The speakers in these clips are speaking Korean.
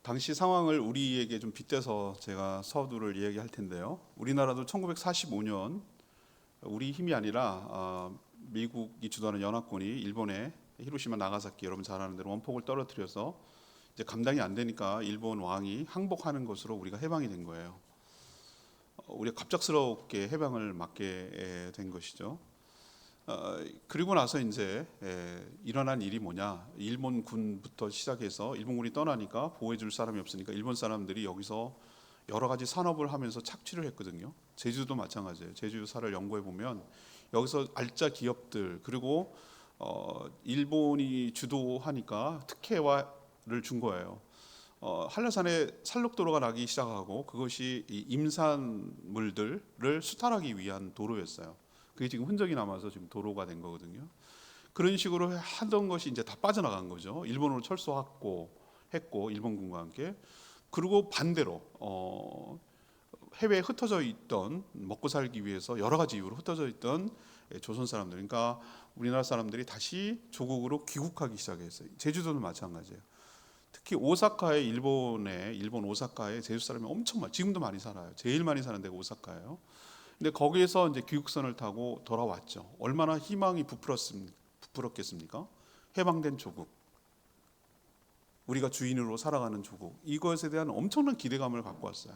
당시 상황을 우리에게 좀 빗대서 제가 서두를 이야기할 텐데요. 우리나라도 1945년 우리 힘이 아니라 미국이 주도하는 연합군이 일본의 히로시마 나가사키, 여러분 잘 아는 대로 원폭을 떨어뜨려서 이제 감당이 안 되니까 일본 왕이 항복하는 것으로 우리가 해방이 된 거예요. 우리가 갑작스럽게 해방을 맞게 된 것이죠. 그리고 나서 이제 일어난 일이 뭐냐, 일본군부터 시작해서 일본군이 떠나니까 보호해줄 사람이 없으니까 일본 사람들이 여기서 여러 가지 산업을 하면서 착취를 했거든요. 제주도 마찬가지예요. 제주사를 연구해 보면 여기서 알짜 기업들, 그리고 일본이 주도하니까 특혜화를 준 거예요. 한라산에 산록도로가 나기 시작하고 그것이 이 임산물들을 수탈하기 위한 도로였어요. 그게 지금 흔적이 남아서 지금 도로가 된 거거든요. 그런 식으로 하던 것이 이제 다 빠져나간 거죠. 일본으로 철수했고 일본군과 함께. 그리고 반대로 해외에 흩어져 있던, 먹고 살기 위해서 여러 가지 이유로 흩어져 있던 조선 사람들, 그러니까 우리나라 사람들이 다시 조국으로 귀국하기 시작했어요. 제주도도 마찬가지예요. 특히 오사카에, 일본 오사카에 제주 사람이 엄청 많아요. 지금도 많이 살아요. 제일 많이 사는 데가 오사카예요. 근데 거기에서 이제 귀국선을 타고 돌아왔죠. 얼마나 희망이 부풀었겠습니까? 해방된 조국, 우리가 주인으로 살아가는 조국, 이것에 대한 엄청난 기대감을 갖고 왔어요.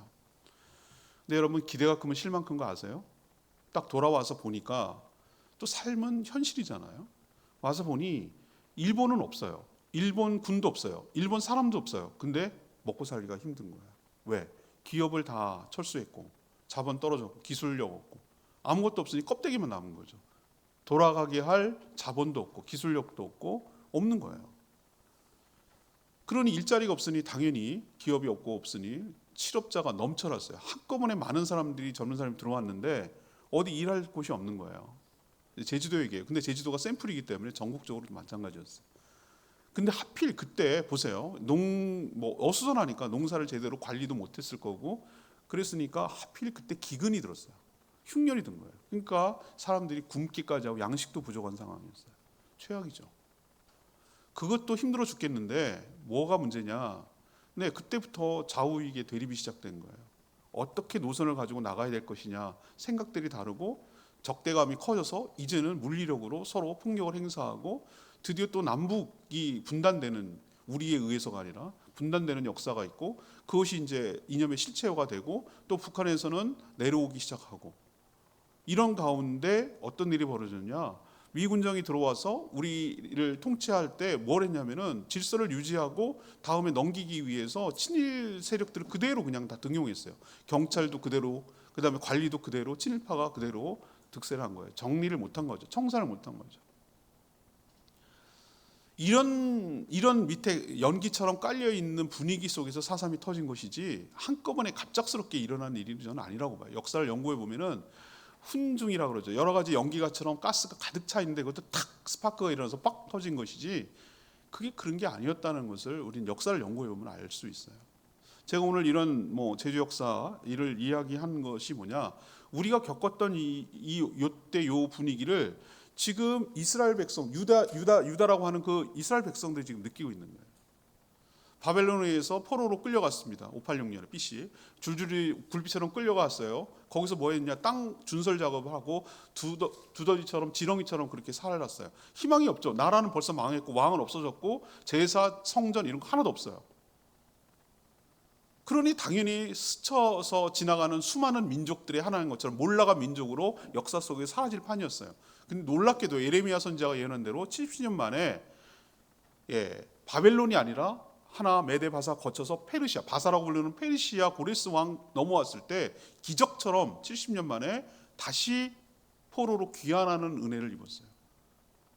근데 여러분, 기대가 크면 실망 큰 거 아세요? 딱 돌아와서 보니까 또 삶은 현실이잖아요. 와서 보니 일본은 없어요. 일본 군도 없어요. 일본 사람도 없어요. 근데 먹고 살기가 힘든 거예요. 왜? 기업을 다 철수했고, 자본 떨어졌고, 기술력 없고, 아무것도 없으니 껍데기만 남은 거죠. 돌아가게 할 자본도 없고 기술력도 없고 없는 거예요. 그러니 일자리가 없으니 당연히 기업이 없으니 실업자가 넘쳐났어요. 한꺼번에 많은 사람들이, 젊은 사람이 들어왔는데 어디 일할 곳이 없는 거예요. 제주도 얘기예요. 근데 제주도가 샘플이기 때문에 전국적으로 마찬가지였어요. 근데 하필 그때 보세요. 어수선하니까 농사를 제대로 관리도 못했을 거고, 그랬으니까 하필 그때 기근이 들었어요. 흉년이 든 거예요. 그러니까 사람들이 굶기까지 하고 양식도 부족한 상황이었어요. 최악이죠. 그것도 힘들어 죽겠는데 뭐가 문제냐? 네, 그때부터 좌우익의 대립이 시작된 거예요. 어떻게 노선을 가지고 나가야 될 것이냐, 생각들이 다르고 적대감이 커져서 이제는 물리력으로 서로 폭력을 행사하고, 드디어 또 남북이 분단되는, 우리에 의해서가 아니라 분단되는 역사가 있고, 그것이 이제 이념의 실체화가 되고, 또 북한에서는 내려오기 시작하고, 이런 가운데 어떤 일이 벌어졌냐? 미군정이 들어와서 우리를 통치할 때 뭘 했냐면은 질서를 유지하고 다음에 넘기기 위해서 친일 세력들을 그대로 그냥 다 등용했어요. 경찰도 그대로, 그다음에 관리도 그대로, 친일파가 그대로 득세를 한 거예요. 정리를 못한 거죠. 청산을 못한 거죠. 이런 밑에 연기처럼 깔려 있는 분위기 속에서 4.3이 터진 것이지 한꺼번에 갑작스럽게 일어난 일이 저는 아니라고 봐요. 역사를 연구해 보면은 훈중이라고 그러죠. 여러 가지 연기가처럼 가스가 가득 차 있는데 그것도 탁 스파크가 일어나서 빡 터진 것이지, 그게 그런 게 아니었다는 것을 우리는 역사를 연구해 보면 알 수 있어요. 제가 오늘 이런 제주 역사 이를 이야기한 것이 뭐냐? 우리가 겪었던 요때 요 분위기를 지금 이스라엘 백성, 유다라고 하는 그 이스라엘 백성들이 지금 느끼고 있는 거예요. 바벨론에 의해서 포로로 끌려갔습니다. 586년에 BC 줄줄이 굴비처럼 끌려갔어요. 거기서 뭐 했냐? 땅 준설 작업을 하고 두더지처럼, 지렁이처럼 그렇게 살았어요. 희망이 없죠. 나라는 벌써 망했고 왕은 없어졌고 제사, 성전 이런 거 하나도 없어요. 그러니 당연히 스쳐서 지나가는 수많은 민족들의 하나인 것처럼 몰라간 민족으로 역사 속에 사라질 판이었어요. 근데 놀랍게도 예레미야 선지자가 예언한 대로 70년 만에 바벨론이 아니라 하나 메데 바사 거쳐서 페르시아, 바사라고 부르는 페르시아 고레스 왕 넘어왔을 때 기적처럼 70년 만에 다시 포로로 귀환하는 은혜를 입었어요.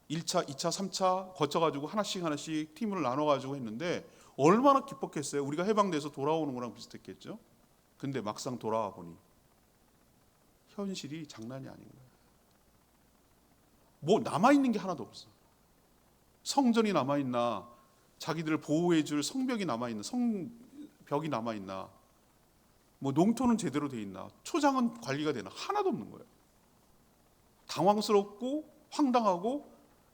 1차, 2차, 3차 거쳐가지고 하나씩 팀을 나눠가지고 했는데 얼마나 기뻤겠어요. 우리가 해방돼서 돌아오는 거랑 비슷했겠죠. 근데 막상 돌아와 보니 현실이 장난이 아닌 거예요. 뭐 남아있는 게 하나도 없어. 성전이 남아있나, 자기들을 보호해줄 성벽이 남아있나, 성벽이 남아있나, 뭐 농토는 제대로 돼 있나, 초장은 관리가 되나, 하나도 없는 거예요. 당황스럽고 황당하고,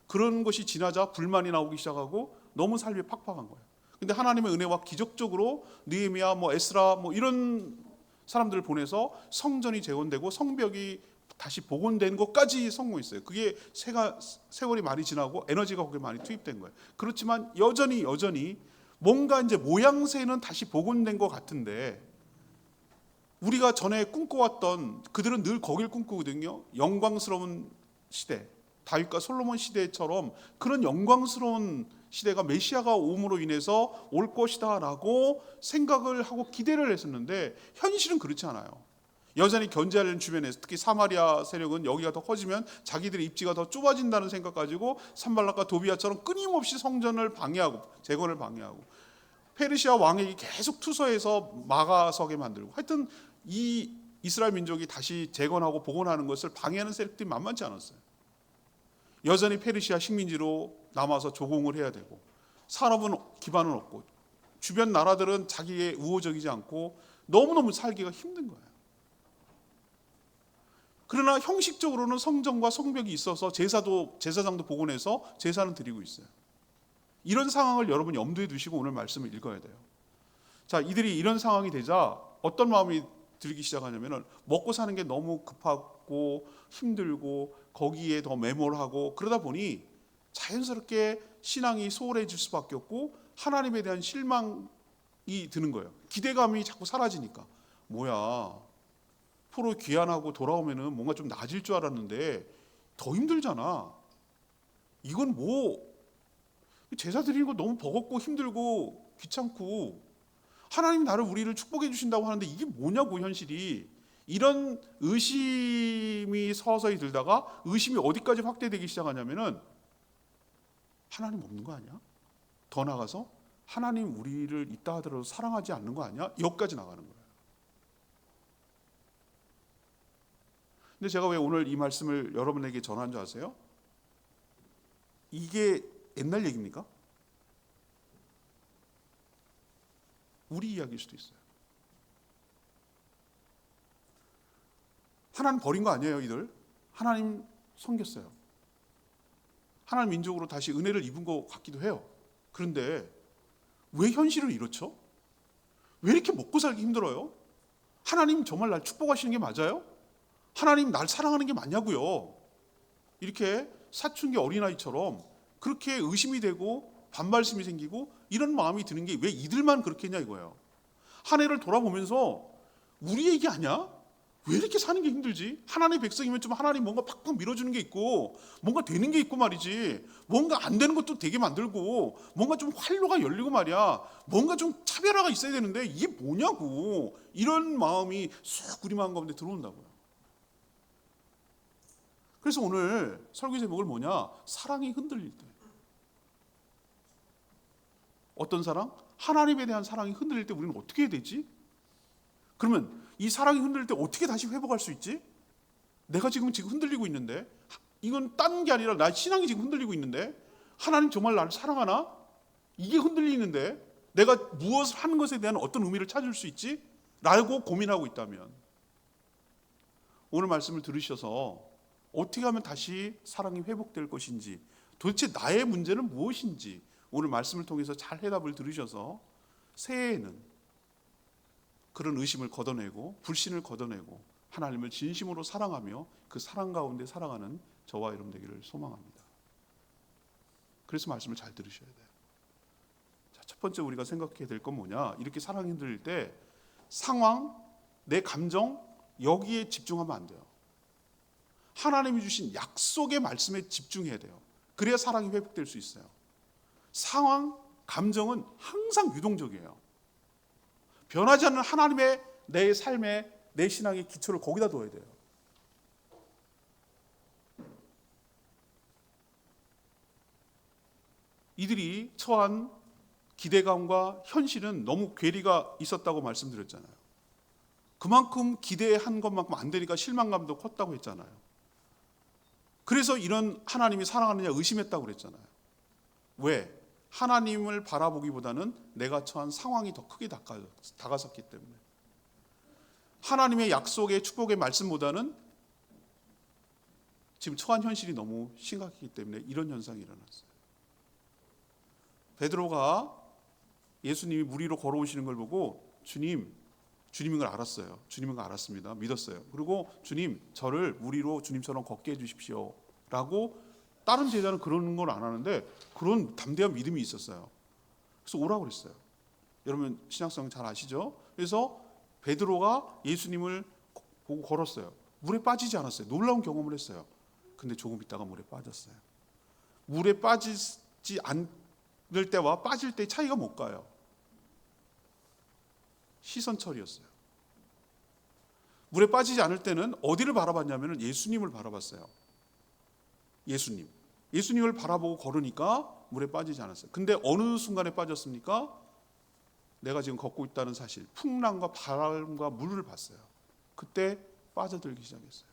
그런 것이 지나자 불만이 나오기 시작하고 너무 삶이 팍팍한 거예요. 근데 하나님의 은혜와 기적적으로 느헤미야, 에스라 이런 사람들을 보내서 성전이 재건되고 성벽이 다시 복원된 것까지 성공했어요. 그게 세월이 많이 지나고 에너지가 거기에 많이 투입된 거예요. 그렇지만 여전히 뭔가 이제 모양새는 다시 복원된 것 같은데, 우리가 전에 꿈꿔왔던, 그들은 늘 거길 꿈꾸거든요. 영광스러운 시대, 다윗과 솔로몬 시대처럼 그런 영광스러운 시대가 메시아가 오므로 인해서 올 것이다라고 생각을 하고 기대를 했었는데, 현실은 그렇지 않아요. 여전히 견제하려는 주변에서, 특히 사마리아 세력은 여기가 더 커지면 자기들의 입지가 더 좁아진다는 생각 가지고 산발락과 도비아처럼 끊임없이 성전을 방해하고 재건을 방해하고, 페르시아 왕에게 계속 투서해서 막아서게 만들고, 하여튼 이 이스라엘 민족이 다시 재건하고 복원하는 것을 방해하는 세력들이 만만치 않았어요. 여전히 페르시아 식민지로 남아서 조공을 해야 되고, 산업은 기반은 없고, 주변 나라들은 자기의 우호적이지 않고 너무너무 살기가 힘든 거예요. 그러나 형식적으로는 성전과 성벽이 있어서 제사장도 복원해서 제사는 드리고 있어요. 이런 상황을 여러분 염두에 두시고 오늘 말씀을 읽어야 돼요. 자, 이들이 이런 상황이 되자 어떤 마음이 들기 시작하냐면은, 먹고 사는 게 너무 급하고 힘들고 거기에 더 매몰하고 그러다 보니 자연스럽게 신앙이 소홀해질 수밖에 없고 하나님에 대한 실망이 드는 거예요. 기대감이 자꾸 사라지니까. 뭐야, 프로 귀환하고 돌아오면은 뭔가 좀 나아질 줄 알았는데 더 힘들잖아. 이건 제사 드리는 거 너무 버겁고 힘들고 귀찮고, 하나님 우리를 축복해 주신다고 하는데 이게 뭐냐고, 현실이. 이런 의심이 서서히 들다가 의심이 어디까지 확대되기 시작하냐면은, 하나님 없는 거 아니야? 더 나가서 하나님 우리를 있다 하더라도 사랑하지 않는 거 아니야? 여기까지 나가는 거예요. 근데 제가 왜 오늘 이 말씀을 여러분에게 전한 줄 아세요? 이게 옛날 얘기입니까? 우리 이야기일 수도 있어요. 하나님 버린 거 아니에요, 이들. 하나님 섬겼어요. 하나님 민족으로 다시 은혜를 입은 것 같기도 해요. 그런데 왜 현실은 이렇죠? 왜 이렇게 먹고 살기 힘들어요? 하나님 정말 날 축복하시는 게 맞아요? 하나님 날 사랑하는 게 맞냐고요? 이렇게 사춘기 어린아이처럼 그렇게 의심이 되고 반발심이 생기고 이런 마음이 드는 게 왜 이들만 그렇게 했냐 이거예요. 한 해를 돌아보면서 우리 얘기 아니야? 왜 이렇게 사는 게 힘들지? 하나님의 백성이면 좀 하나님 뭔가 팍팍 밀어주는 게 있고 뭔가 되는 게 있고 말이지, 뭔가 안 되는 것도 되게 만들고 뭔가 좀 활로가 열리고 말이야, 뭔가 좀 차별화가 있어야 되는데 이게 뭐냐고, 이런 마음이 쑥 우리 마음 가운데 들어온다고요. 그래서 오늘 설교 제목을 뭐냐? 사랑이 흔들릴 때. 어떤 사랑? 하나님에 대한 사랑이 흔들릴 때 우리는 어떻게 해야 되지? 그러면 이 사랑이 흔들릴 때 어떻게 다시 회복할 수 있지? 내가 지금 흔들리고 있는데, 이건 딴 게 아니라 나 신앙이 지금 흔들리고 있는데, 하나님 정말 나를 사랑하나? 이게 흔들리는데 내가 무엇을 하는 것에 대한 어떤 의미를 찾을 수 있지? 라고 고민하고 있다면, 오늘 말씀을 들으셔서 어떻게 하면 다시 사랑이 회복될 것인지, 도대체 나의 문제는 무엇인지 오늘 말씀을 통해서 잘 해답을 들으셔서 새해에는 그런 의심을 걷어내고 불신을 걷어내고 하나님을 진심으로 사랑하며 그 사랑 가운데 살아가는 저와 여러분 되기를 소망합니다. 그래서 말씀을 잘 들으셔야 돼요. 자, 첫 번째 우리가 생각해야 될 건 뭐냐? 이렇게 사랑이 흔들릴 때 상황, 내 감정, 여기에 집중하면 안 돼요. 하나님이 주신 약속의 말씀에 집중해야 돼요. 그래야 사랑이 회복될 수 있어요. 상황, 감정은 항상 유동적이에요. 변하지 않는 하나님의 내 삶의, 내 신앙의 기초를 거기다 둬야 돼요. 이들이 처한 기대감과 현실은 너무 괴리가 있었다고 말씀드렸잖아요. 그만큼 기대한 것만큼 안 되니까 실망감도 컸다고 했잖아요. 그래서 이런 하나님이 사랑하느냐 의심했다고 그랬잖아요. 왜? 하나님을 바라보기보다는 내가 처한 상황이 더 크게 다가섰기 때문에. 하나님의 약속의 축복의 말씀보다는 지금 처한 현실이 너무 심각하기 때문에 이런 현상이 일어났어요. 베드로가 예수님이 물 위로 걸어오시는 걸 보고 주님인 걸 알았어요. 주님인 걸 알았습니다. 믿었어요. 그리고 주님, 저를 물 위로 주님처럼 걷게 해주십시오 라고. 다른 제자는 그런 걸 안 하는데 그런 담대한 믿음이 있었어요. 그래서 오라고 그랬어요. 여러분 신약성 잘 아시죠? 그래서 베드로가 예수님을 보고 걸었어요. 물에 빠지지 않았어요. 놀라운 경험을 했어요. 근데 조금 있다가 물에 빠졌어요. 물에 빠지지 않을 때와 빠질 때의 차이가 뭘까요? 시선 처리였어요. 물에 빠지지 않을 때는 어디를 바라봤냐면 예수님을 바라봤어요. 예수님을 바라보고 걸으니까 물에 빠지지 않았어요. 근데 어느 순간에 빠졌습니까? 내가 지금 걷고 있다는 사실, 풍랑과 바람과 물을 봤어요. 그때 빠져들기 시작했어요.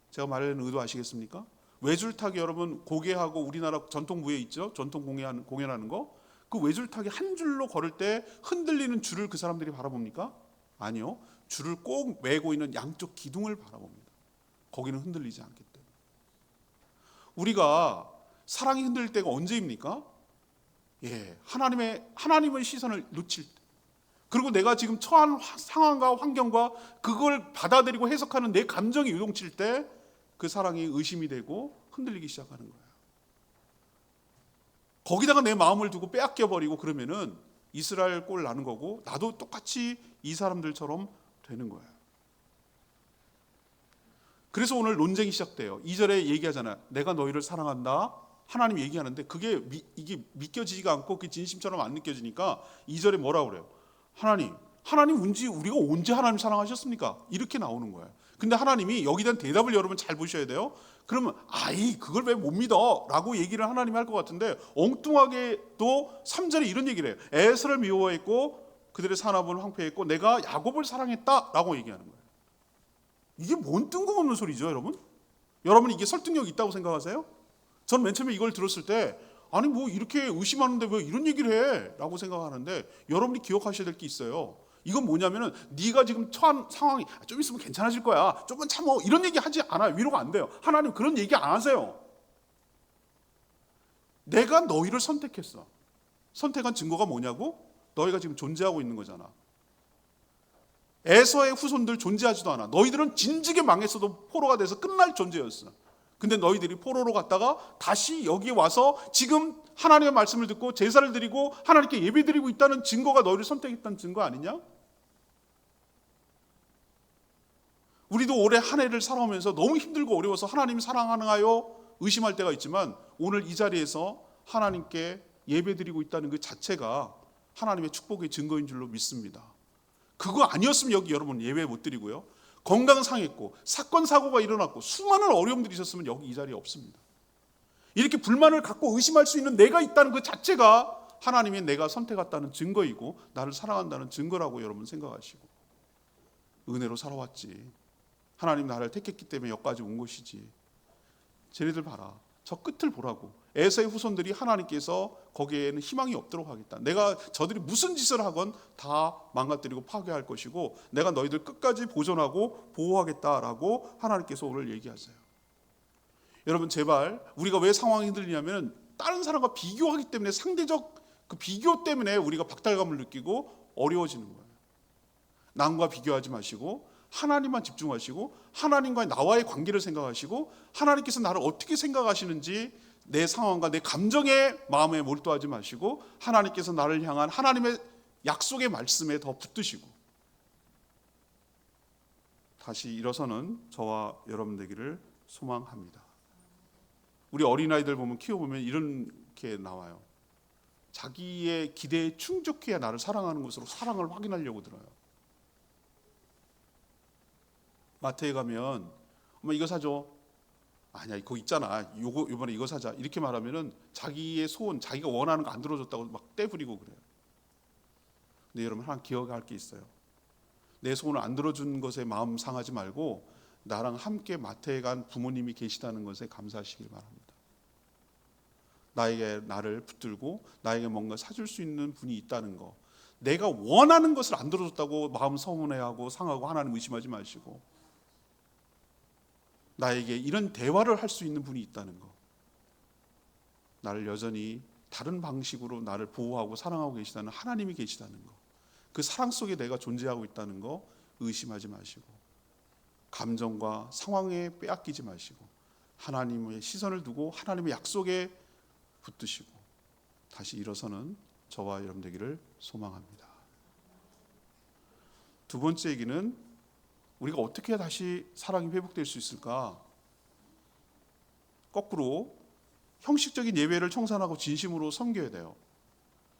제가 말하는 의도 아시겠습니까? 외줄타기, 여러분 고개하고 우리나라 전통 무예 있죠? 전통 공연하는 거. 그 외줄타기 한 줄로 걸을 때 흔들리는 줄을 그 사람들이 바라봅니까? 아니요. 줄을 꼭 메고 있는 양쪽 기둥을 바라봅니다. 거기는 흔들리지 않기 때문에. 우리가 사랑이 흔들릴 때가 언제입니까? 하나님의 시선을 놓칠 때. 그리고 내가 지금 처한 상황과 환경과 그걸 받아들이고 해석하는 내 감정이 요동칠 때 그 사랑이 의심이 되고 흔들리기 시작하는 거예요. 거기다가 내 마음을 두고 빼앗겨 버리고 그러면은 이스라엘 꼴 나는 거고, 나도 똑같이 이 사람들처럼 되는 거예요. 그래서 오늘 논쟁이 시작돼요. 2절에 얘기하잖아요. 내가 너희를 사랑한다. 하나님 얘기하는데 이게 믿겨지지가 않고 그 진심처럼 안 느껴지니까 2절에 뭐라고 그래요? 하나님 우리가 언제 하나님 사랑하셨습니까? 이렇게 나오는 거예요. 근데 하나님이 여기에 대한 대답을 여러분 잘 보셔야 돼요. 그러면 그걸 왜 못 믿어? 라고 얘기를 하나님이 할 것 같은데, 엉뚱하게도 3절에 이런 얘기를 해요. 에서를 미워했고 그들의 산업은 황폐했고 내가 야곱을 사랑했다 라고 얘기하는 거예요. 이게 뭔 뜬금없는 소리죠, 여러분? 여러분 이게 설득력이 있다고 생각하세요? 전 맨 처음에 이걸 들었을 때 뭐 이렇게 의심하는데 왜 이런 얘기를 해? 라고 생각하는데, 여러분이 기억하셔야 될 게 있어요. 이건 뭐냐면은 네가 지금 처한 상황이 좀 있으면 괜찮아질 거야, 조금만 참어, 이런 얘기 하지 않아요. 위로가 안 돼요. 하나님 그런 얘기 안 하세요. 내가 너희를 선택했어. 선택한 증거가 뭐냐고? 너희가 지금 존재하고 있는 거잖아. 에서의 후손들 존재하지도 않아. 너희들은 진즉에 망했어도 포로가 돼서 끝날 존재였어. 근데 너희들이 포로로 갔다가 다시 여기 와서 지금 하나님의 말씀을 듣고 제사를 드리고 하나님께 예배드리고 있다는 증거가 너희를 선택했다는 증거 아니냐? 우리도 올해 한 해를 살아오면서 너무 힘들고 어려워서 하나님이 사랑하나요? 의심할 때가 있지만, 오늘 이 자리에서 하나님께 예배드리고 있다는 그 자체가 하나님의 축복의 증거인 줄로 믿습니다. 그거 아니었으면 여기 여러분 예배 못 드리고요, 건강 상했고 사건 사고가 일어났고 수많은 어려움들이 있었으면 여기 이 자리에 없습니다. 이렇게 불만을 갖고 의심할 수 있는 내가 있다는 그 자체가 하나님이 내가 선택했다는 증거이고 나를 사랑한다는 증거라고 여러분 생각하시고, 은혜로 살아왔지, 하나님 나를 택했기 때문에 여기까지 온 것이지, 쟤네들 봐라, 저 끝을 보라고. 에서의 후손들이 하나님께서 거기에는 희망이 없도록 하겠다. 내가 저들이 무슨 짓을 하건 다 망가뜨리고 파괴할 것이고 내가 너희들 끝까지 보존하고 보호하겠다라고 하나님께서 오늘 얘기하세요. 여러분 제발, 우리가 왜 상황이 흔들리냐면 다른 사람과 비교하기 때문에, 상대적 그 비교 때문에 우리가 박탈감을 느끼고 어려워지는 거예요. 남과 비교하지 마시고 하나님만 집중하시고 하나님과의 나와의 관계를 생각하시고 하나님께서 나를 어떻게 생각하시는지 내 상황과 내 감정의 마음에 몰두하지 마시고 하나님께서 나를 향한 하나님의 약속의 말씀에 더 붙드시고 다시 일어서는 저와 여러분 되기를 소망합니다. 우리 어린아이들 보면 키워보면 이렇게 나와요. 자기의 기대에 충족해야 나를 사랑하는 것으로 사랑을 확인하려고 들어요. 마트에 가면 엄마 이거 사줘. 아니야, 그거 있잖아. 이번에 이거 사자. 이렇게 말하면은 자기의 소원, 자기가 원하는 거 안 들어줬다고 막 떼부리고 그래요. 근데 여러분 하나 기억할 게 있어요. 내 소원을 안 들어준 것에 마음 상하지 말고 나랑 함께 마트에 간 부모님이 계시다는 것에 감사하시길 바랍니다. 나에게 나를 붙들고 나에게 뭔가 사줄 수 있는 분이 있다는 거. 내가 원하는 것을 안 들어줬다고 마음 서운해하고 상하고 하나님 의심하지 마시고, 나에게 이런 대화를 할 수 있는 분이 있다는 거, 나를 여전히 다른 방식으로 나를 보호하고 사랑하고 계시다는 하나님이 계시다는 거, 그 사랑 속에 내가 존재하고 있다는 거 의심하지 마시고, 감정과 상황에 빼앗기지 마시고, 하나님의 시선을 두고 하나님의 약속에 붙드시고 다시 일어서는 저와 여러분 되기를 소망합니다. 두 번째 얘기는 우리가 어떻게 다시 사랑이 회복될 수 있을까? 거꾸로 형식적인 예배를 청산하고 진심으로 섬겨야 돼요.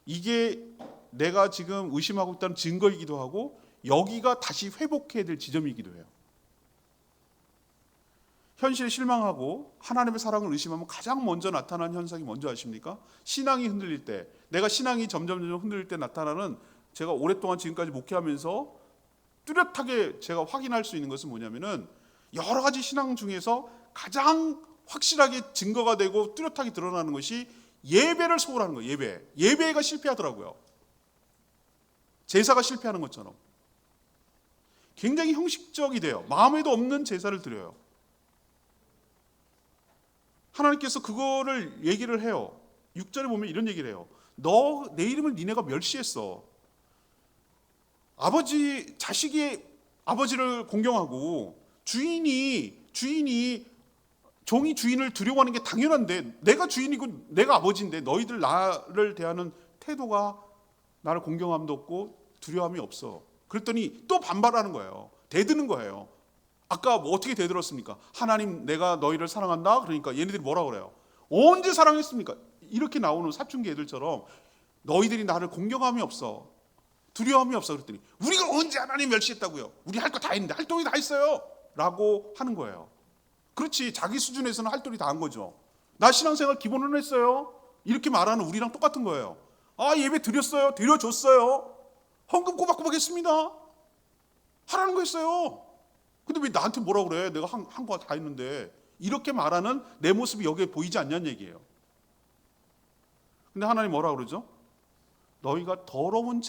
이게 내가 지금 의심하고 있다는 증거이기도 하고 여기가 다시 회복해야 될 지점이기도 해요. 현실에 실망하고 하나님의 사랑을 의심하면 가장 먼저 나타나는 현상이 뭔지 아십니까? 신앙이 흔들릴 때, 내가 신앙이 점점 흔들릴 때 나타나는, 제가 오랫동안 지금까지 목회하면서 뚜렷하게 제가 확인할 수 있는 것은 뭐냐면은, 여러 가지 신앙 중에서 가장 확실하게 증거가 되고 뚜렷하게 드러나는 것이 예배를 소홀하는 거예요. 예배가 실패하더라고요. 제사가 실패하는 것처럼 굉장히 형식적이 돼요. 마음에도 없는 제사를 드려요. 하나님께서 그거를 얘기를 해요. 6절에 보면 이런 얘기를 해요. 너 내 이름을 니네가 멸시했어. 자식이 아버지를 공경하고 종이 주인을 두려워하는 게 당연한데, 내가 주인이고 내가 아버지인데 너희들 나를 대하는 태도가 나를 공경함도 없고 두려움이 없어. 그랬더니 또 반발하는 거예요. 대드는 거예요. 아까 뭐 어떻게 대들었습니까? 하나님 내가 너희를 사랑한다. 그러니까 얘네들이 뭐라 그래요? 언제 사랑했습니까? 이렇게 나오는 사춘기 애들처럼 너희들이 나를 공경함이 없어, 두려움이 없어. 그랬더니 우리가 언제 하나님 멸시했다고요? 우리 할 거 다 했는데, 할 동이 다 했어요 라고 하는 거예요. 그렇지, 자기 수준에서는 할 도리 다 한 거죠. 나 신앙생활 기본은 했어요. 이렇게 말하는 우리랑 똑같은 거예요. 예배 드렸어요. 드려줬어요. 헌금 꼬박꼬박 했습니다. 하라는 거 했어요. 근데 왜 나한테 뭐라 그래? 내가 한 거 다 했는데. 이렇게 말하는 내 모습이 여기에 보이지 않냐는 얘기예요. 근데 하나님 뭐라 그러죠? 너희가 더러운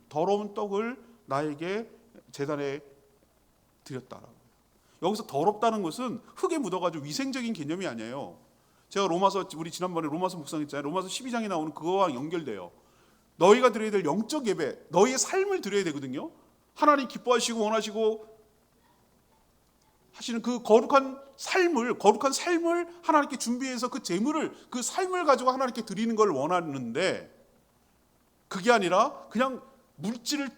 더러운 떡을 나에게 제단에 드렸다라고. 여기서 더럽다는 것은 흙에 묻어가지고 위생적인 개념이 아니에요. 제가 우리 지난번에 로마서 묵상했잖아요. 로마서 12장에 나오는 그거와 연결돼요. 너희가 드려야 될 영적 예배, 너희의 삶을 드려야 되거든요. 하나님 기뻐하시고 원하시고 하시는 그 거룩한 삶을 하나님께 준비해서 그 제물을, 그 삶을 가지고 하나님께 드리는 걸 원하는데, 그게 아니라 그냥 물질을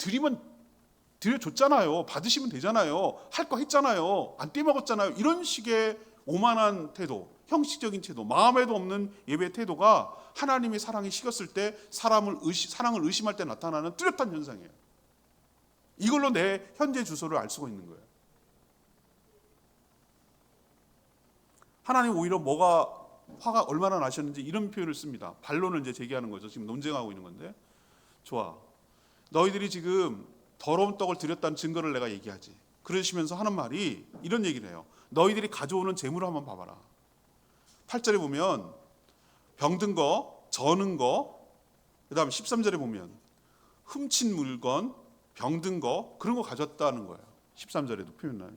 드려줬잖아요. 받으시면 되잖아요. 할 거 했잖아요. 안 떼먹었잖아요. 이런 식의 오만한 태도, 형식적인 태도, 마음에도 없는 예배 태도가 하나님의 사랑이 식었을 때 사랑을 의심할 때 나타나는 뚜렷한 현상이에요. 이걸로 내 현재 주소를 알 수가 있는 거예요. 하나님 오히려 화가 얼마나 나셨는지 이런 표현을 씁니다. 반론을 이제 제기하는 거죠. 지금 논쟁하고 있는 건데, 좋아, 너희들이 지금 더러운 떡을 드렸다는 증거를 내가 얘기하지. 그러시면서 하는 말이 이런 얘기를 해요. 너희들이 가져오는 재물을 한번 봐봐라. 8절에 보면 병든 거, 저는 거, 그 다음 13절에 보면 훔친 물건, 병든 거, 그런 거 가졌다는 거예요. 13절에도 표현나요.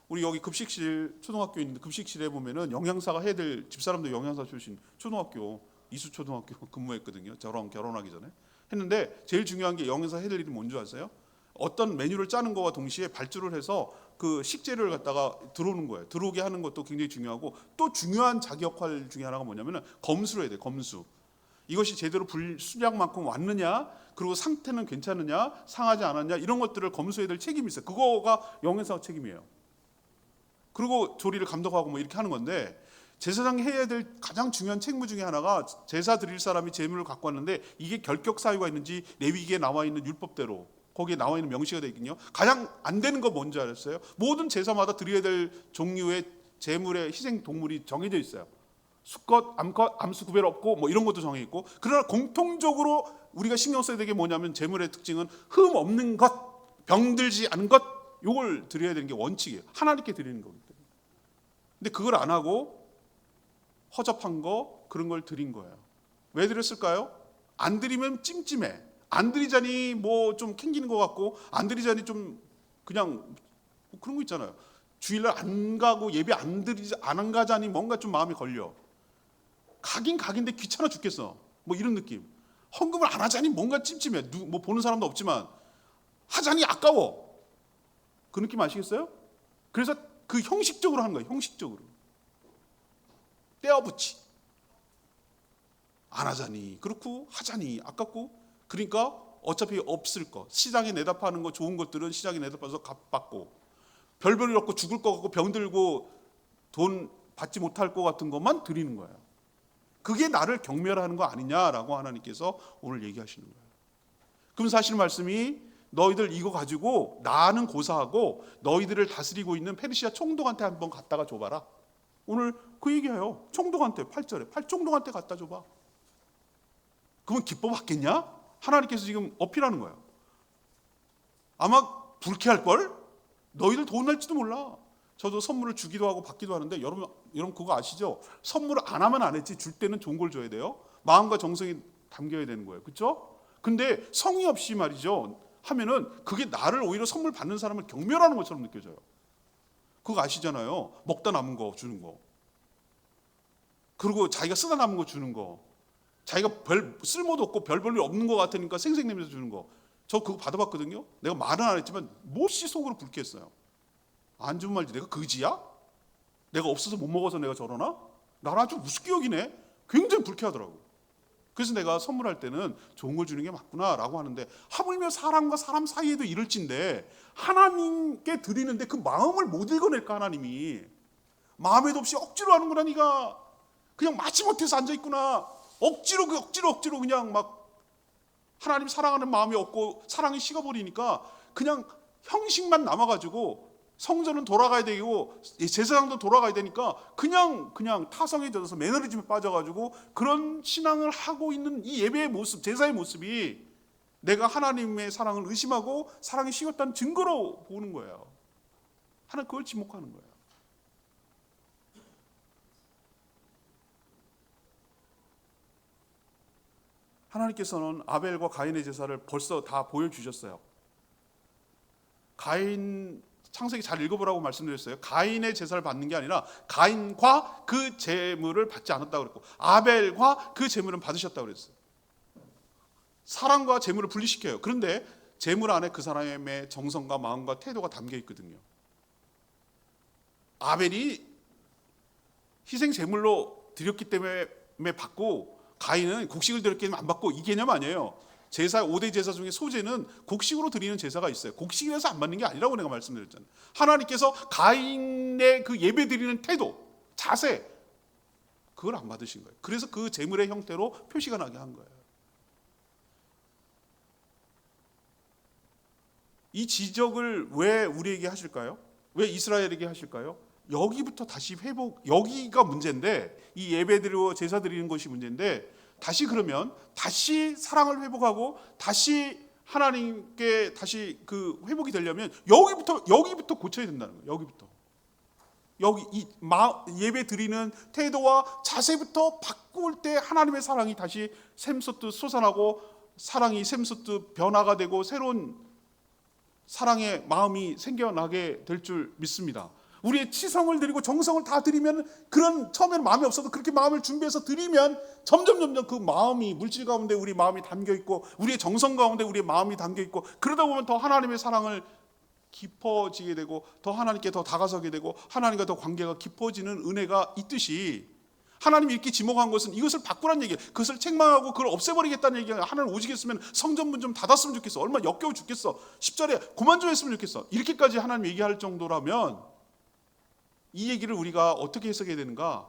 우리 여기 급식실, 초등학교 있는데 급식실에 보면은 영양사가 해야 될, 집사람도 영양사 출신, 초등학교, 이수초등학교 근무했거든요. 저랑 결혼하기 전에. 했는데 제일 중요한 게 영양사 해야 될 일이 뭔지 아세요? 어떤 메뉴를 짜는 거와 동시에 발주를 해서 그 식재료를 갖다가 들어오는 거예요. 들어오게 하는 것도 굉장히 중요하고, 또 중요한 자기 역할 중에 하나가 뭐냐면은 검수를 해야 돼요. 검수. 이것이 제대로 분량만큼 왔느냐, 그리고 상태는 괜찮느냐, 상하지 않았냐, 이런 것들을 검수해야 될 책임이 있어요. 그거가 영양사 책임이에요. 그리고 조리를 감독하고 뭐 이렇게 하는 건데, 제사장이 해야 될 가장 중요한 책무 중에 하나가 제사 드릴 사람이 제물을 갖고 왔는데 이게 결격 사유가 있는지 레위기에 나와 있는 율법대로 거기에 나와 있는 명시가 되어 있거든요. 가장 안 되는 거 뭔지 알았어요? 모든 제사마다 드려야 될 종류의 제물의 희생 동물이 정해져 있어요. 수컷, 암컷, 암수 구별 없고 뭐 이런 것도 정해 있고, 그러나 공통적으로 우리가 신경 써야 되는 게 뭐냐면 제물의 특징은 흠 없는 것, 병들지 않은 것, 요걸 드려야 되는 게 원칙이에요. 하나님께 드리는 거기 때문에. 근데 그걸 안 하고 허접한 거, 그런 걸 드린 거예요. 왜 드렸을까요? 안 드리면 찜찜해. 안 드리자니 뭐 좀 캥기는 것 같고, 안 드리자니 좀 그냥 그런 거 있잖아요. 주일날 안 가고 예배 안 가자니 뭔가 좀 마음이 걸려. 가긴 가긴데 귀찮아 죽겠어. 뭐 이런 느낌. 헌금을 안 하자니 뭔가 찜찜해. 뭐 보는 사람도 없지만 하자니 아까워. 그 느낌 아시겠어요? 그래서 그 형식적으로 하는 거예요. 형식적으로. 떼어붙이. 안 하자니 그렇고 하자니 아깝고 그러니까 어차피 없을 거. 시장에 내다 파는 거 좋은 것들은 시장에 내다 파서 값받고 별볼일 없고 죽을 거 같고 병들고 돈 받지 못할 것 같은 것만 드리는 거예요. 그게 나를 경멸하는 거 아니냐라고 하나님께서 오늘 얘기하시는 거예요. 그럼 사실 말씀이 너희들 이거 가지고 나는 고사하고 너희들을 다스리고 있는 페르시아 총독한테 한번 갖다가 줘봐라. 오늘 그 얘기해요. 총독한테 8절에 총독한테 갖다 줘봐. 그러면 기뻐 받겠냐? 하나님께서 지금 어필하는 거예요. 아마 불쾌할걸? 너희들 돈 낼지도 몰라. 저도 선물을 주기도 하고 받기도 하는데 여러분 그거 아시죠? 선물을 안 하면 안 했지 줄 때는 좋은 걸 줘야 돼요. 마음과 정성이 담겨야 되는 거예요. 그렇죠? 근데 성의 없이 말이죠. 하면은 그게 나를 오히려 선물 받는 사람을 경멸하는 것처럼 느껴져요. 그거 아시잖아요. 먹다 남은 거 주는 거. 그리고 자기가 쓰다 남은 거 주는 거. 자기가 별 쓸모도 없고 별 볼일 없는 것 같으니까 생색내면서 주는 거. 저 그거 받아봤거든요. 내가 말은 안 했지만 몹시 속으로 불쾌했어요. 안 주면 말지 내가 그지야? 내가 없어서 못 먹어서 내가 저러나? 나를 아주 우습게 여기네. 굉장히 불쾌하더라고. 그래서 내가 선물할 때는 좋은 걸 주는 게 맞구나라고 하는데 하물며 사람과 사람 사이에도 이럴진데 하나님께 드리는데 그 마음을 못 읽어낼까 하나님이. 마음에도 없이 억지로 하는구나 네가. 그냥 마지못해서 앉아있구나. 억지로 그냥 막 하나님 사랑하는 마음이 없고 사랑이 식어버리니까 그냥 형식만 남아가지고 성전은 돌아가야 되고 제사장도 돌아가야 되니까 그냥 타성에 젖어서 매너리즘에 빠져가지고 그런 신앙을 하고 있는 이 예배의 모습, 제사의 모습이 내가 하나님의 사랑을 의심하고 사랑이 식었다는 증거로 보는 거예요. 하나님 그걸 지목하는 거예요. 하나님께서는 아벨과 가인의 제사를 벌써 다 보여주셨어요. 가인 창세기 잘 읽어보라고 말씀드렸어요. 가인의 제사를 받는 게 아니라 가인과 그 제물을 받지 않았다고 그랬고 아벨과 그 제물은 받으셨다고 그랬어요. 사랑과 제물을 분리시켜요. 그런데 제물 안에 그 사람의 정성과 마음과 태도가 담겨 있거든요. 아벨이 희생 제물로 드렸기 때문에 받고 가인은 곡식을 드렸기 때문에 안 받고 이 개념 아니에요. 제사 5대 제사 중에 소제는 곡식으로 드리는 제사가 있어요. 곡식이라서 안 받는 게 아니라고 내가 말씀드렸잖아요. 하나님께서 가인의 그 예배 드리는 태도, 자세 그걸 안 받으신 거예요. 그래서 그 제물의 형태로 표시가 나게 한 거예요. 이 지적을 왜 우리에게 하실까요? 왜 이스라엘에게 하실까요? 여기부터 다시 회복, 여기가 문제인데 이 예배 드리고 제사 드리는 것이 문제인데 다시 그러면 다시 사랑을 회복하고 다시 하나님께 다시 그 회복이 되려면 여기부터 고쳐야 된다는 거예요. 여기 예배 드리는 태도와 자세부터 바꿀 때 하나님의 사랑이 다시 샘솟듯 솟아나고 사랑이 샘솟듯 변화가 되고 새로운 사랑의 마음이 생겨나게 될 줄 믿습니다. 우리의 치성을 드리고 정성을 다 드리면 그런 처음에는 마음이 없어도 그렇게 마음을 준비해서 드리면 점점 그 마음이 물질 가운데 우리 마음이 담겨 있고 우리의 정성 가운데 우리의 마음이 담겨 있고 그러다 보면 더 하나님의 사랑을 깊어지게 되고 더 하나님께 더 다가서게 되고 하나님과 더 관계가 깊어지는 은혜가 있듯이 하나님이 이렇게 지목한 것은 이것을 바꾸라는 얘기예요. 그것을 책망하고 그걸 없애버리겠다는 얘기예요. 하나님 오직 했으면 성전문 좀 닫았으면 좋겠어. 얼마나 역겨워 죽겠어. 10절에 그만 좀 했으면 좋겠어. 이렇게까지 하나님 얘기할 정도라면 이 얘기를 우리가 어떻게 해석해야 되는가?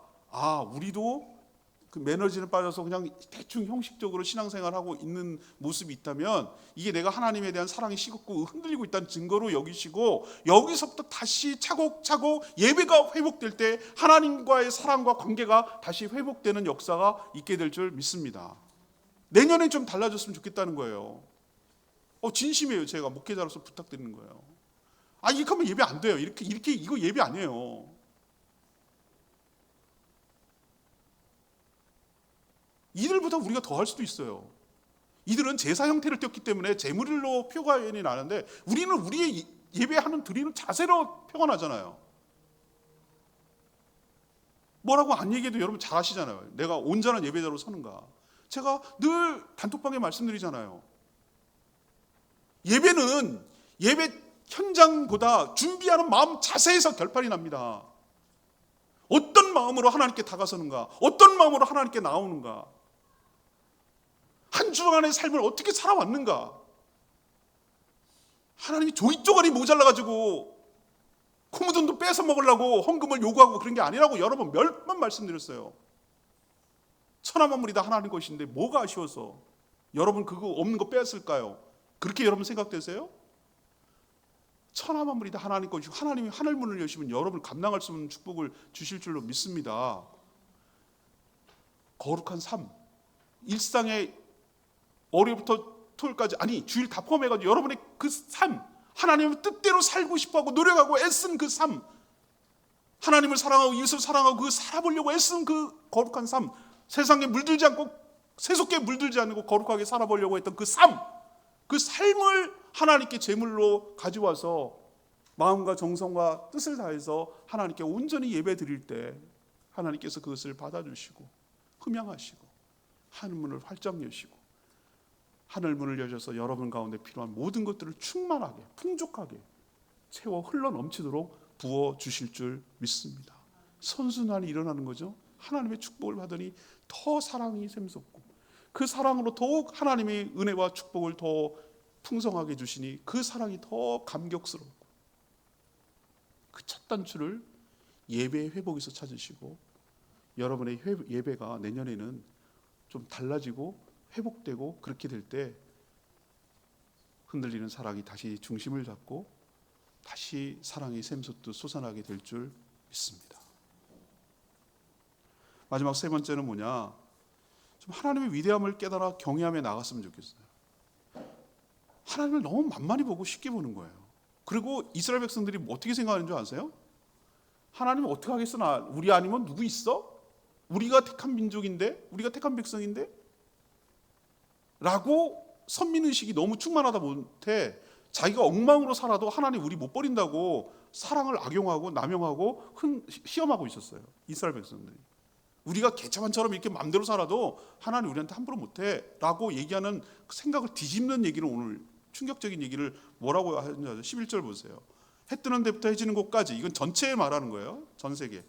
우리도 그 매너지는 빠져서 그냥 대충 형식적으로 신앙생활하고 있는 모습이 있다면 이게 내가 하나님에 대한 사랑이 식었고 흔들리고 있다는 증거로 여기시고 여기서부터 다시 차곡차곡 예배가 회복될 때 하나님과의 사랑과 관계가 다시 회복되는 역사가 있게 될 줄 믿습니다. 내년에 좀 달라졌으면 좋겠다는 거예요. 진심이에요. 제가 목회자로서 부탁드리는 거예요. 이렇게 하면 예배 안 돼요. 이렇게 이거 예배 아니에요. 이들보다 우리가 더 할 수도 있어요. 이들은 제사 형태를 띄었기 때문에 제물로 표현이 나는데 우리는 우리의 예배하는 드리는 자세로 표현하잖아요. 뭐라고 안 얘기해도 여러분 잘 아시잖아요. 내가 온전한 예배자로 서는가. 제가 늘 단톡방에 말씀드리잖아요. 예배는 예배 현장보다 준비하는 마음 자세에서 결판이 납니다. 어떤 마음으로 하나님께 다가서는가, 어떤 마음으로 하나님께 나오는가, 한 주간의 삶을 어떻게 살아왔는가. 하나님이 조이쪼가리 모자라가지고 고무돈도 뺏어 먹으려고 헌금을 요구하고 그런 게 아니라고 여러분 몇 번 말씀드렸어요. 천하만물이 다 하나님 것인데 뭐가 아쉬워서 여러분 그거 없는 거 뺐을까요? 그렇게 여러분 생각되세요? 천하만물이 다 하나님 것이고 하나님이 하늘 문을 여시면 여러분 감당할 수 없는 축복을 주실 줄로 믿습니다. 거룩한 삶, 일상의 월요일부터 토요일까지, 아니 주일 다 포함해가지고 여러분의 그 삶, 하나님의 뜻대로 살고 싶어하고 노력하고 애쓴 그 삶, 하나님을 사랑하고 이웃을 사랑하고 그 살아보려고 애쓴 그 거룩한 삶, 세상에 물들지 않고 세속에 물들지 않고 거룩하게 살아보려고 했던 그 삶, 그 삶을 하나님께 제물로 가져와서 마음과 정성과 뜻을 다해서 하나님께 온전히 예배 드릴 때 하나님께서 그것을 받아주시고 흠양하시고 하늘 문을 활짝 여시고 하늘 문을 여셔서 여러분 가운데 필요한 모든 것들을 충만하게 풍족하게 채워 흘러 넘치도록 부어주실 줄 믿습니다. 선순환이 일어나는 거죠. 하나님의 축복을 받으니 더 사랑이 샘솟고 그 사랑으로 더욱 하나님의 은혜와 축복을 더 풍성하게 주시니 그 사랑이 더 감격스럽고 그 첫 단추를 예배의 회복에서 찾으시고 여러분의 예배가 내년에는 좀 달라지고 회복되고 그렇게 될 때 흔들리는 사랑이 다시 중심을 잡고 다시 사랑이 샘솟듯 솟아나게 될 줄 믿습니다. 마지막 세 번째는 뭐냐? 좀 하나님의 위대함을 깨달아 경외하며 나갔으면 좋겠어요. 하나님을 너무 만만히 보고 쉽게 보는 거예요. 그리고 이스라엘 백성들이 어떻게 생각하는 줄 아세요? 하나님 어떻게 하겠어? 우리 아니면 누구 있어? 우리가 택한 민족인데, 우리가 택한 백성인데? 라고 선민의식이 너무 충만하다 못해 자기가 엉망으로 살아도 하나님 우리 못 버린다고 사랑을 악용하고 남용하고 시험하고 있었어요. 이스라엘 백성들이. 우리가 개차반처럼 이렇게 마음대로 살아도 하나님 우리한테 함부로 못해 라고 얘기하는 생각을 뒤집는 얘기를 오늘 충격적인 얘기를 뭐라고 하는지 아세요? 11절 보세요. 해 뜨는 데부터 해 지는 곳까지, 이건 전체에 말하는 거예요. 전 세계.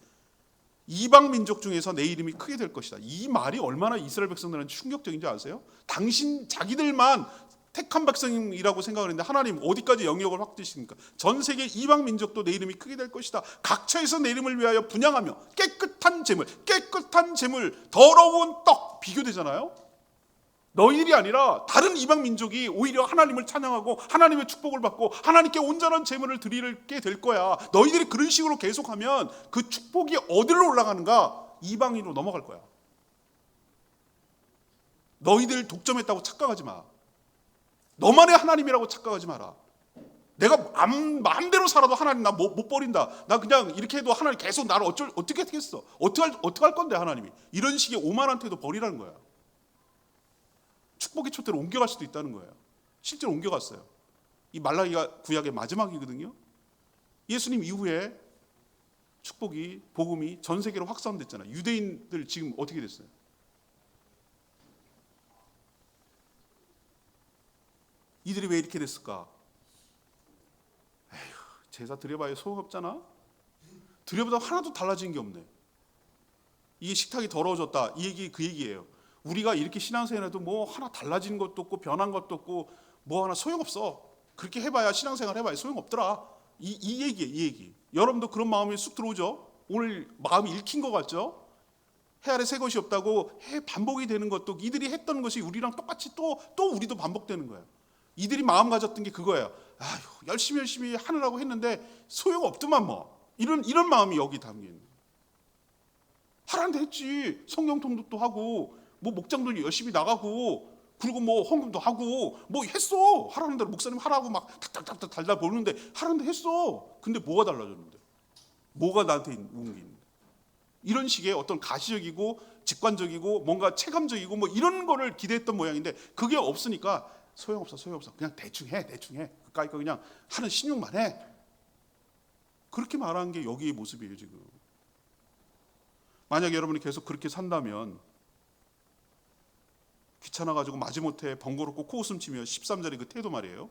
이방 민족 중에서 내 이름이 크게 될 것이다. 이 말이 얼마나 이스라엘 백성들한테 충격적인지 아세요? 당신 자기들만 택한 백성이라고 생각을 했는데 하나님 어디까지 영역을 확대시킵니까? 전 세계 이방 민족도 내 이름이 크게 될 것이다. 각처에서 내 이름을 위하여 분향하며 깨끗한 재물, 더러운 떡 비교되잖아요. 너희들이 아니라 다른 이방 민족이 오히려 하나님을 찬양하고 하나님의 축복을 받고 하나님께 온전한 재물을 드리게 될 거야. 너희들이 그런 식으로 계속하면 그 축복이 어디로 올라가는가? 이방인으로 넘어갈 거야. 너희들 독점했다고 착각하지 마. 너만의 하나님이라고 착각하지 마라. 내가 마음대로 살아도 하나님 나 못 버린다. 나 그냥 이렇게 해도 하나님 계속 나를 어떻게 하겠어? 어떻게 할 건데 하나님이. 이런 식의 오만한 태도 버리라는 거야. 축복의 촛대로 옮겨갈 수도 있다는 거예요. 실제로 옮겨갔어요. 이 말라기가 구약의 마지막이거든요. 예수님 이후에 축복이, 복음이 전 세계로 확산됐잖아요. 유대인들 지금 어떻게 됐어요? 이들이 왜 이렇게 됐을까? 에휴, 제사 드려봐야 소용없잖아. 드려보다 하나도 달라진 게 없네. 이게 식탁이 더러워졌다. 이 얘기 그 얘기예요. 우리가 이렇게 신앙생활해도 뭐 하나 달라진 것도 없고 변한 것도 없고 뭐 하나 소용없어. 그렇게 해봐야 신앙생활 해봐야 소용없더라. 이 얘기예요. 이 얘기. 여러분도 그런 마음이 쑥 들어오죠? 오늘 마음이 읽힌 것 같죠? 해 아래 새 것이 없다고 해 반복이 되는 것도 이들이 했던 것이 우리랑 똑같이 또 우리도 반복되는 거예요. 이들이 마음 가졌던 게 그거예요. 아휴, 열심히 하느라고 했는데 소용없더만 뭐. 이런 마음이 여기 담긴. 하라는데 했지. 성경 통독도 하고 뭐 목장도 열심히 나가고 그리고 뭐 헌금도 하고 뭐 했어. 하라는 대로 목사님 하라고 막 탁탁탁탁 달달 보는데 하라는 데 했어. 근데 뭐가 달라졌는데? 뭐가 나한테 온 게 있는데? 이런 식의 어떤 가시적이고 직관적이고 뭔가 체감적이고 뭐 이런 거를 기대했던 모양인데 그게 없으니까 소용없어. 그냥 대충 해. 그까이 거 그냥 하는 신용만 해. 그렇게 말하는 게 여기의 모습이에요 지금. 만약 여러분이 계속 그렇게 산다면 귀찮아가지고 마지못해 번거롭고 코웃음 치며 13절의 그 태도 말이에요.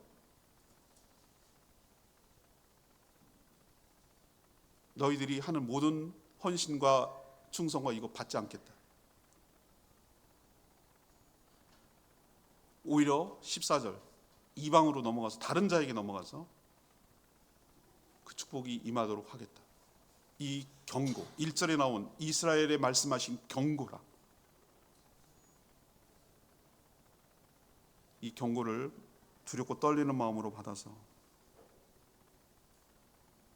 너희들이 하는 모든 헌신과 충성과 이거 받지 않겠다. 오히려 14절 이방으로 넘어가서 다른 자에게 넘어가서 그 축복이 임하도록 하겠다. 이 경고, 1절에 나온 이스라엘에 말씀하신 경고라. 이 경고를 두렵고 떨리는 마음으로 받아서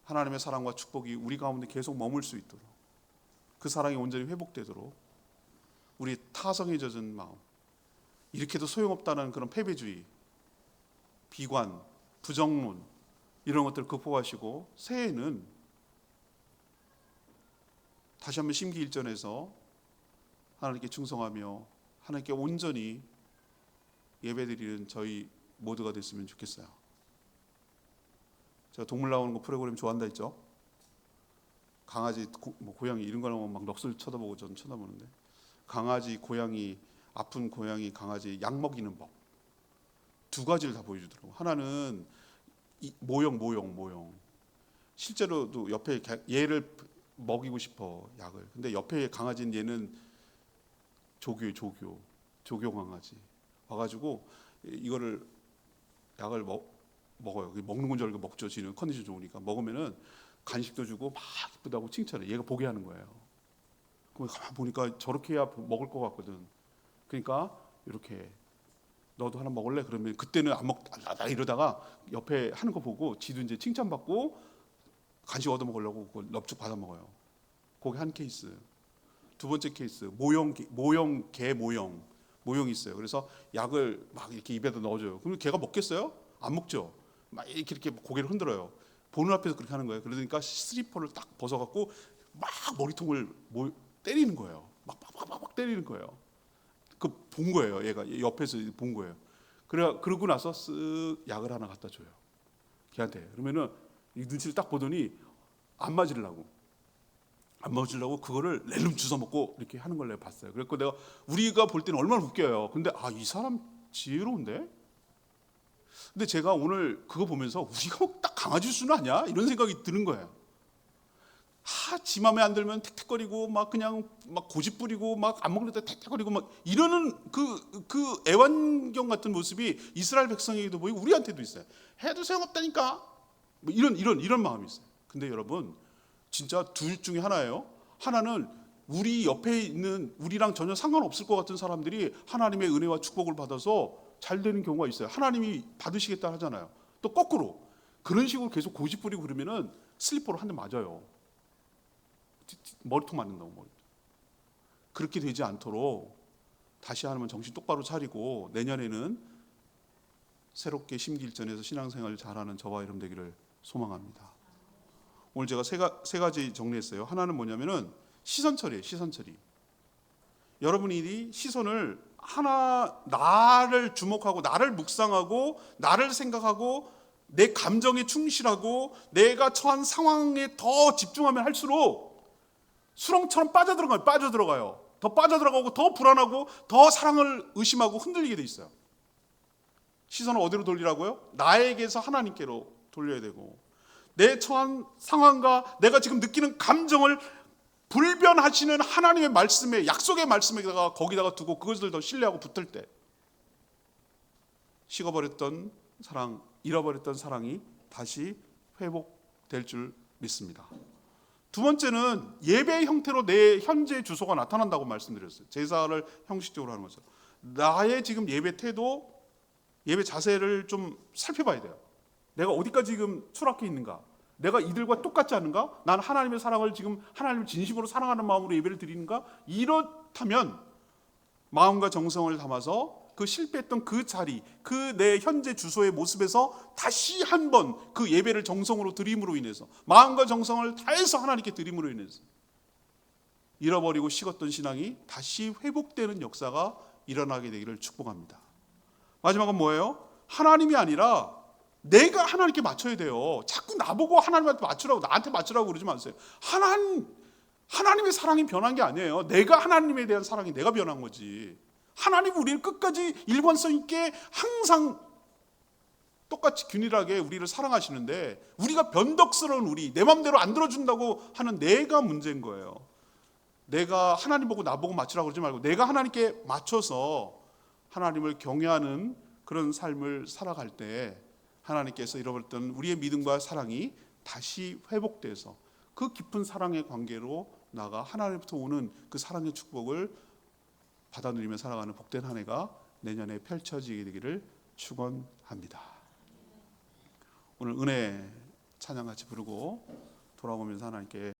하나님의 사랑과 축복이 우리 가운데 계속 머물 수 있도록, 그 사랑이 온전히 회복되도록 우리 타성에 젖은 마음, 이렇게도 소용없다는 그런 패배주의, 비관, 부정론 이런 것들을 극복하시고 새해에는 다시 한번 심기일전에서 하나님께 충성하며 하나님께 온전히 예배드리는 저희 모두가 됐으면 좋겠어요. 제가 동물 나오는 거 프로그램 좋아한다 했죠. 강아지, 고양이 이런 거 나오면 막 넋을 쳐다보고 저는 쳐다보는데, 강아지, 고양이, 아픈 고양이, 강아지 약 먹이는 법 두 가지를 다 보여주더라고요. 하나는 모형. 실제로도 옆에 얘를 먹이고 싶어, 약을. 근데 옆에 강아지는 얘는 조교 강아지 와가지고 이거를 약을 먹어요. 먹는 건 줄 알고 먹죠. 지는 컨디션 좋으니까. 먹으면은 간식도 주고 막 이쁘다고 칭찬해. 얘가 보게 하는 거예요. 그럼 가만 보니까 저렇게 해야 먹을 것 같거든. 그러니까 이렇게 너도 하나 먹을래? 그러면 그때는 안 먹다 이러다가 옆에 하는 거 보고 지도 이제 칭찬받고 간식 얻어 먹으려고 그걸 넙죽 받아 먹어요. 그게 한 케이스. 두 번째 케이스, 개 모형이 있어요. 그래서 약을 막 이렇게 입에다 넣어줘요. 그럼 걔가 먹겠어요? 안 먹죠. 막 이렇게 고개를 흔들어요. 보는 앞에서 그렇게 하는 거예요. 그러니까 슬리퍼를 딱 벗어갖고 막 머리통을 때리는 거예요. 막 때리는 거예요. 그 본 거예요. 얘가 옆에서 본 거예요. 그러고 나서 쓱 약을 하나 갖다 줘요. 걔한테. 그러면은 이 눈치를 딱 보더니 안 맞으려고 그거를 렐름 주워 먹고 이렇게 하는 걸 내가 봤어요. 그래서 내가 우리가 볼 때는 얼마나 웃겨요. 근데 이 사람 지혜로운데? 근데 제가 오늘 그거 보면서 우리가 딱 강아지 수는 아니야? 이런 생각이 드는 거예요. 지 맘에 안 들면 택택거리고 막 그냥 막 고집 부리고 막 안 먹는 데 택택거리고 막 이러는 그 애완견 같은 모습이 이스라엘 백성에게도 보이고 우리한테도 있어요. 해도 소용없다니까. 뭐 이런 마음이 있어요. 근데 여러분 진짜 둘 중에 하나예요. 하나는 우리 옆에 있는 우리랑 전혀 상관없을 것 같은 사람들이 하나님의 은혜와 축복을 받아서 잘 되는 경우가 있어요. 하나님이 받으시겠다 하잖아요. 또 거꾸로 그런 식으로 계속 고집 부리고 그러면은 슬리퍼로 한 대 맞아요. 머리통 맞는다고. 그렇게 되지 않도록 다시 하나님은 정신 똑바로 차리고 내년에는 새롭게 심기일전에서 신앙생활을 잘하는 저와 여러분 되기를 소망합니다. 오늘 제가 세 가지 정리했어요. 하나는 뭐냐면은 시선 처리예요. 시선 처리. 여러분이 시선을 나를 주목하고 나를 묵상하고 나를 생각하고 내 감정에 충실하고 내가 처한 상황에 더 집중하면 할수록 수렁처럼 빠져들어가요. 더 빠져들어가고 더 불안하고 더 사랑을 의심하고 흔들리게 돼 있어요. 시선을 어디로 돌리라고요? 나에게서 하나님께로 돌려야 되고, 내 처한 상황과 내가 지금 느끼는 감정을 불변하시는 하나님의 말씀에, 약속의 말씀에다가 거기다가 두고 그것을 더 신뢰하고 붙을 때 식어버렸던 사랑, 잃어버렸던 사랑이 다시 회복될 줄 믿습니다. 두 번째는 예배의 형태로 내 현재 주소가 나타난다고 말씀드렸어요. 제사를 형식적으로 하는 거죠. 나의 지금 예배 태도, 예배 자세를 좀 살펴봐야 돼요. 내가 어디까지 지금 추락해 있는가? 내가 이들과 똑같지 않은가? 난 하나님의 사랑을 지금 하나님을 진심으로 사랑하는 마음으로 예배를 드리는가? 이렇다면 마음과 정성을 담아서 그 실패했던 그 자리, 그 내 현재 주소의 모습에서 다시 한번 그 예배를 정성으로 드림으로 인해서, 마음과 정성을 다해서 하나님께 드림으로 인해서 잃어버리고 식었던 신앙이 다시 회복되는 역사가 일어나게 되기를 축복합니다. 마지막은 뭐예요? 하나님이 아니라 내가 하나님께 맞춰야 돼요. 자꾸 나보고 하나님한테 맞추라고, 나한테 맞추라고 그러지 마세요. 하나님의 사랑이 변한 게 아니에요. 내가 하나님에 대한 사랑이 내가 변한 거지. 하나님 우리를 끝까지 일관성 있게 항상 똑같이 균일하게 우리를 사랑하시는데 우리가 변덕스러운 우리, 내 맘대로 안 들어준다고 하는 내가 문제인 거예요. 내가 하나님 보고 나보고 맞추라고 그러지 말고 내가 하나님께 맞춰서 하나님을 경외하는 그런 삶을 살아갈 때 하나님께서 잃어버렸던 우리의 믿음과 사랑이 다시 회복돼서 그 깊은 사랑의 관계로 나가 하나님부터 오는 그 사랑의 축복을 받아 누리며 살아가는 복된 한 해가 내년에 펼쳐지게 되기를 축원합니다. 오늘 은혜 찬양 같이 부르고 돌아오면서 하나님께